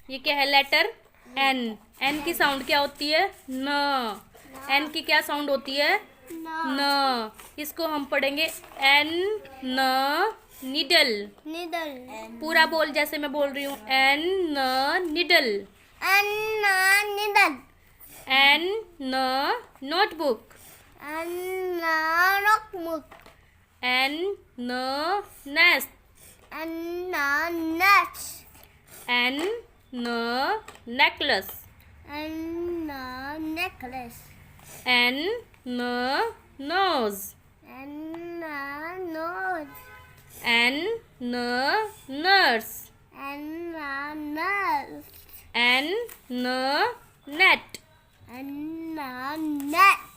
ये क्या है? Letter N. एन की साउंड क्या होती है? न। एन की क्या साउंड होती है? न। इसको हम पढ़ेंगे एन न निडल। निडल। पूरा बोल जैसे मैं बोल रही हूँ। एन न निडल। एन न निडल। एन न नोटबुक। एन न नोटबुक। एन न नेस्ट। एन न नेस्ट। एन न नेकलेस। एन न नेकलेस। एन न नोज। एन न नोज। एन न नर्स। एन न नर्स। एन न नेट। एन न नेट।